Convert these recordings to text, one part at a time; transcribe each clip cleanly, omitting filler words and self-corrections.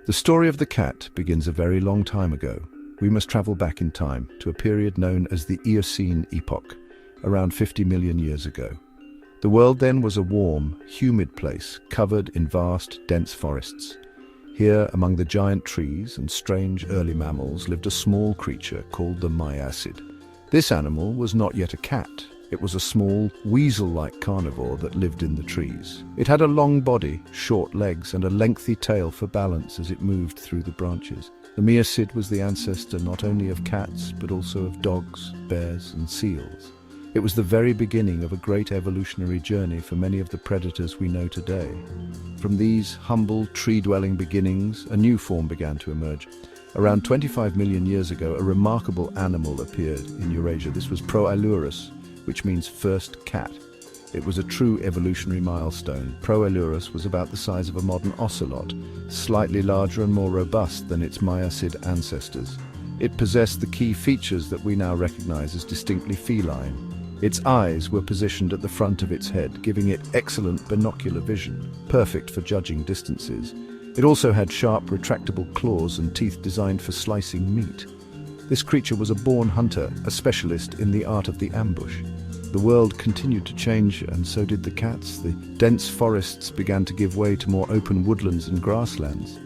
The story of the cat begins a very long time ago. We must travel back in time to a period known as the Eocene epoch, around 50 million years ago. The world then was a warm, humid place covered in vast, dense forests. Here, among the giant trees and strange early mammals, lived a small creature called the Miacid. This animal was not yet a cat. It was a small, weasel-like carnivore that lived in the trees. It had a long body, short legs, and a lengthy tail for balance as it moved through the branches. The Miacid was the ancestor not only of cats, but also of dogs, bears, and seals. It was the very beginning of a great evolutionary journey for many of the predators we know today. From these humble, tree-dwelling beginnings, a new form began to emerge. Around 25 million years ago, a remarkable animal appeared in Eurasia. This was Proailurus, which means first cat. It was a true evolutionary milestone. Proailurus was about the size of a modern ocelot, slightly larger and more robust than its Miacid ancestors. It possessed the key features that we now recognize as distinctly feline. Its eyes were positioned at the front of its head, giving it excellent binocular vision, perfect for judging distances. It also had sharp, retractable claws and teeth designed for slicing meat. This creature was a born hunter, a specialist in the art of the ambush. The world continued to change, and so did the cats. The dense forests began to give way to more open woodlands and grasslands.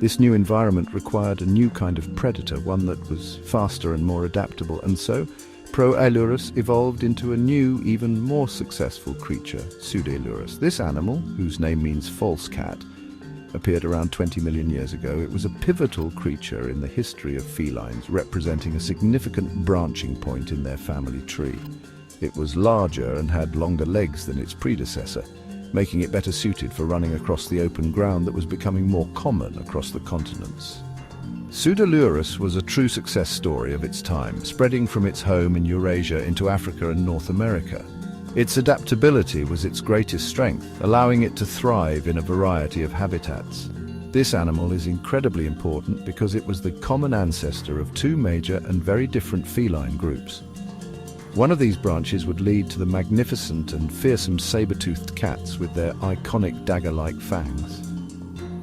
This new environment required a new kind of predator, one that was faster and more adaptable, and so Proailurus evolved into a new, even more successful creature, Pseudaelurus. This animal, whose name means false cat, appeared around 20 million years ago. It was a pivotal creature in the history of felines, representing a significant branching point in their family tree. It was larger and had longer legs than its predecessor, making it better suited for running across the open ground that was becoming more common across the continents. Pseudaelurus was a true success story of its time, spreading from its home in Eurasia into Africa and North America. Its adaptability was its greatest strength, allowing it to thrive in a variety of habitats. This animal is incredibly important because it was the common ancestor of two major and very different feline groups. One of these branches would lead to the magnificent and fearsome saber-toothed cats with their iconic dagger-like fangs.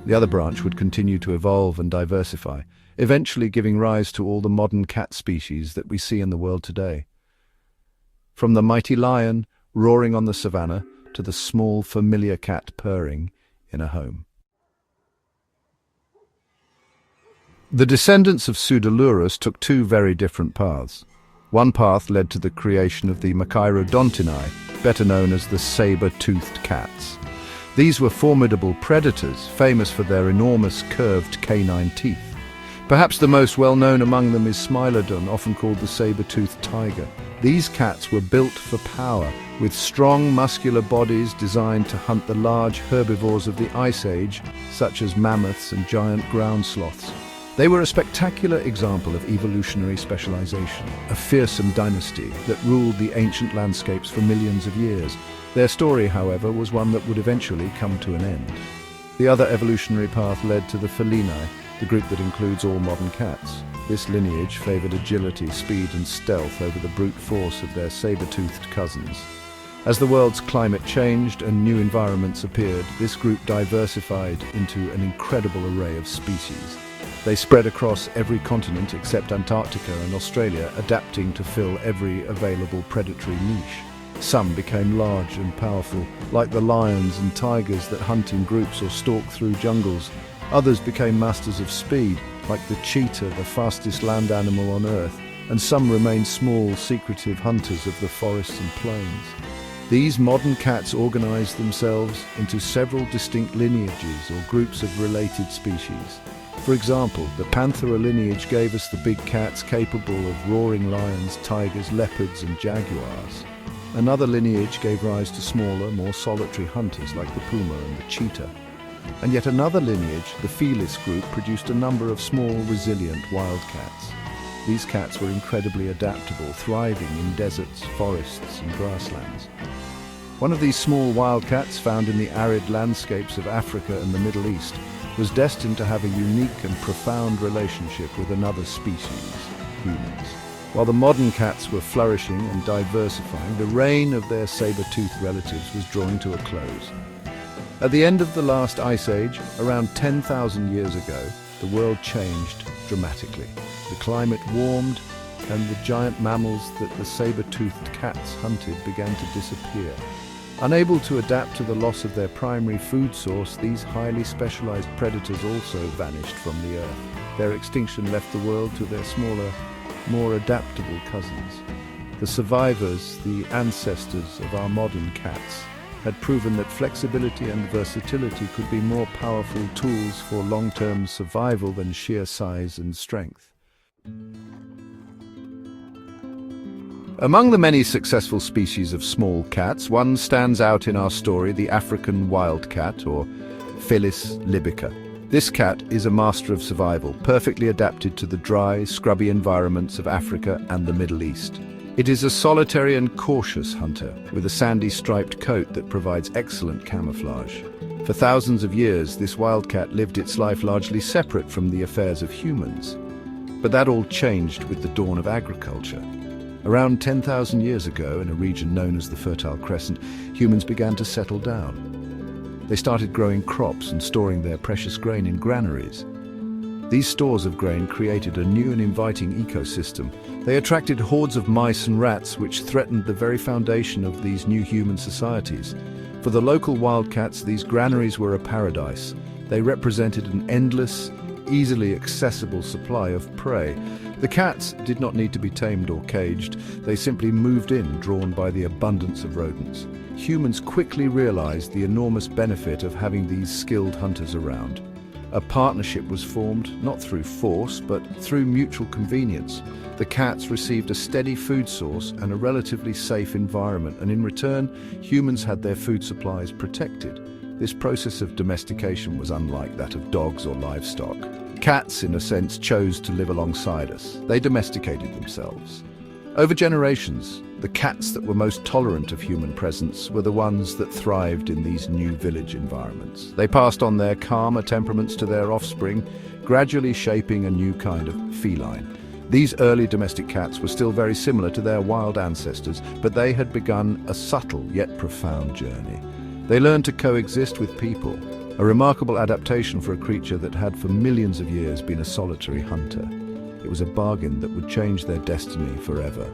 The other branch would continue to evolve and diversify, eventually giving rise to all the modern cat species that we see in the world today. From the mighty lion roaring on the savannah to the small familiar cat purring in a home. The descendants of Pseudaelurus took two very different paths. One path led to the creation of the Machairodontinae, better known as the saber-toothed cats. These were formidable predators, famous for their enormous curved canine teeth. Perhaps the most well-known among them is Smilodon, often called the saber-toothed tiger. These cats were built for power, with strong muscular bodies designed to hunt the large herbivores of the Ice Age, such as mammoths and giant ground sloths. They were a spectacular example of evolutionary specialization, a fearsome dynasty that ruled the ancient landscapes for millions of years. Their story, however, was one that would eventually come to an end. The other evolutionary path led to the Feline, the group that includes all modern cats. This lineage favored agility, speed, and stealth over the brute force of their saber-toothed cousins. As the world's climate changed and new environments appeared, this group diversified into an incredible array of species. They spread across every continent except Antarctica and Australia, adapting to fill every available predatory niche. Some became large and powerful, like the lions and tigers that hunt in groups or stalk through jungles. Others became masters of speed, like the cheetah, the fastest land animal on Earth, and some remained small, secretive hunters of the forests and plains. These modern cats organized themselves into several distinct lineages or groups of related species. For example, the Panthera lineage gave us the big cats capable of roaring lions, tigers, leopards, and jaguars. Another lineage gave rise to smaller, more solitary hunters like the puma and the cheetah. And yet another lineage, the Felis group, produced a number of small, resilient wildcats. These cats were incredibly adaptable, thriving in deserts, forests, and grasslands. One of these small wildcats, found in the arid landscapes of Africa and the Middle East, was destined to have a unique and profound relationship with another species, humans. While the modern cats were flourishing and diversifying, the reign of their saber-toothed relatives was drawing to a close. At the end of the last ice age, around 10,000 years ago, the world changed dramatically. The climate warmed, and the giant mammals that the saber-toothed cats hunted began to disappear. Unable to adapt to the loss of their primary food source, these highly specialized predators also vanished from the earth. Their extinction left the world to their smaller, more adaptable cousins. The survivors, the ancestors of our modern cats, had proven that flexibility and versatility could be more powerful tools for long-term survival than sheer size and strength. Among the many successful species of small cats, one stands out in our story, the African wildcat, or Felis libica. This cat is a master of survival, perfectly adapted to the dry, scrubby environments of Africa and the Middle East. It is a solitary and cautious hunter, with a sandy striped coat that provides excellent camouflage. For thousands of years, this wildcat lived its life largely separate from the affairs of humans. But that all changed with the dawn of agriculture. Around 10,000 years ago, in a region known as the Fertile Crescent, humans began to settle down. They started growing crops and storing their precious grain in granaries. These stores of grain created a new and inviting ecosystem. They attracted hordes of mice and rats, which threatened the very foundation of these new human societies. For the local wildcats, these granaries were a paradise. They represented an endless, easily accessible supply of prey. The cats did not need to be tamed or caged. They simply moved in, drawn by the abundance of rodents. Humans quickly realized the enormous benefit of having these skilled hunters around. A partnership was formed, not through force, but through mutual convenience. The cats received a steady food source and a relatively safe environment, and in return, humans had their food supplies protected. This process of domestication was unlike that of dogs or livestock. Cats, in a sense, chose to live alongside us. They domesticated themselves. Over generations, the cats that were most tolerant of human presence were the ones that thrived in these new village environments. They passed on their calmer temperaments to their offspring, gradually shaping a new kind of feline. These early domestic cats were still very similar to their wild ancestors, but they had begun a subtle yet profound journey. They learned to coexist with people, a remarkable adaptation for a creature that had for millions of years been a solitary hunter. It was a bargain that would change their destiny forever.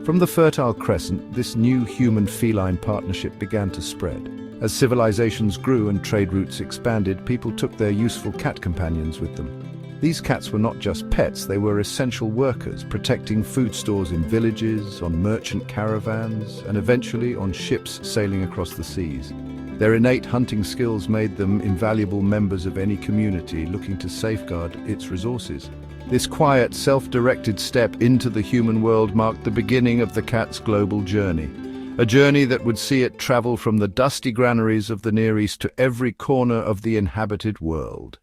From the Fertile Crescent, this new human-feline partnership began to spread. As civilizations grew and trade routes expanded, people took their useful cat companions with them. These cats were not just pets, they were essential workers, protecting food stores in villages, on merchant caravans, and eventually on ships sailing across the seas. Their innate hunting skills made them invaluable members of any community looking to safeguard its resources. This quiet, self-directed step into the human world marked the beginning of the cat's global journey. A journey that would see it travel from the dusty granaries of the Near East to every corner of the inhabited world.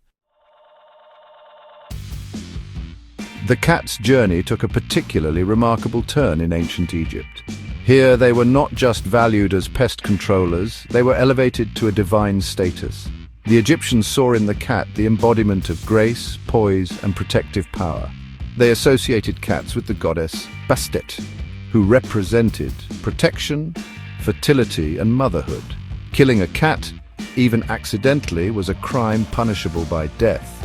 The cat's journey took a particularly remarkable turn in ancient Egypt. Here they were not just valued as pest controllers, they were elevated to a divine status. The Egyptians saw in the cat the embodiment of grace, poise, and protective power. They associated cats with the goddess Bastet, who represented protection, fertility, and motherhood. Killing a cat, even accidentally, was a crime punishable by death.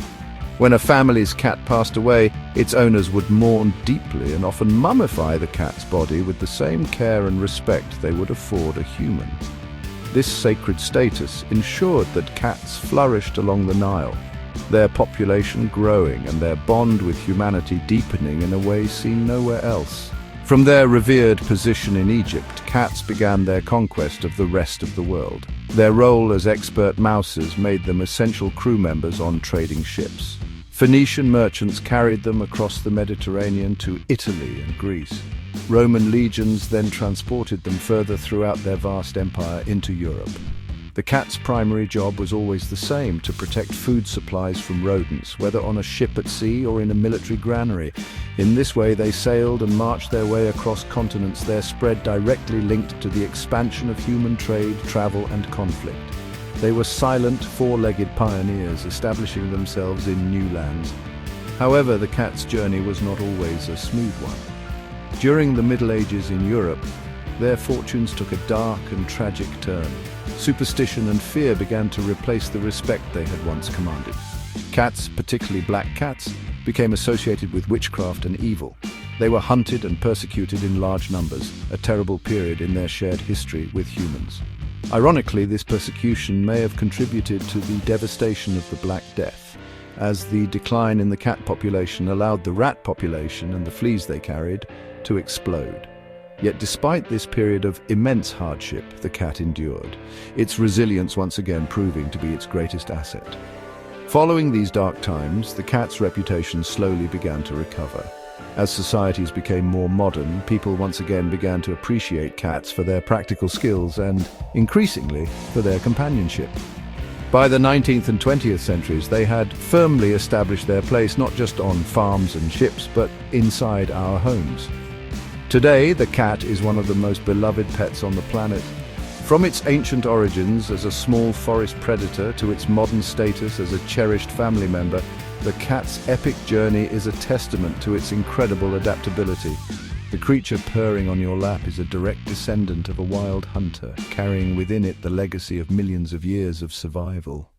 When a family's cat passed away, its owners would mourn deeply and often mummify the cat's body with the same care and respect they would afford a human. This sacred status ensured that cats flourished along the Nile, their population growing and their bond with humanity deepening in a way seen nowhere else. From their revered position in Egypt, cats began their conquest of the rest of the world. Their role as expert mousers made them essential crew members on trading ships. Phoenician merchants carried them across the Mediterranean to Italy and Greece. Roman legions then transported them further throughout their vast empire into Europe. The cat's primary job was always the same: to protect food supplies from rodents, whether on a ship at sea or in a military granary. In this way they sailed and marched their way across continents, their spread directly linked to the expansion of human trade, travel, and conflict. They were silent, four-legged pioneers, establishing themselves in new lands. However, the cat's journey was not always a smooth one. During the Middle Ages in Europe, their fortunes took a dark and tragic turn. Superstition and fear began to replace the respect they had once commanded. Cats, particularly black cats, became associated with witchcraft and evil. They were hunted and persecuted in large numbers, a terrible period in their shared history with humans. Ironically, this persecution may have contributed to the devastation of the Black Death, as the decline in the cat population allowed the rat population and the fleas they carried to explode. Yet despite this period of immense hardship the cat endured, its resilience once again proving to be its greatest asset. Following these dark times, the cat's reputation slowly began to recover. As societies became more modern, people once again began to appreciate cats for their practical skills and, increasingly, for their companionship. By the 19th and 20th centuries, they had firmly established their place not just on farms and ships, but inside our homes. Today, the cat is one of the most beloved pets on the planet. From its ancient origins as a small forest predator to its modern status as a cherished family member, the cat's epic journey is a testament to its incredible adaptability. The creature purring on your lap is a direct descendant of a wild hunter, carrying within it the legacy of millions of years of survival.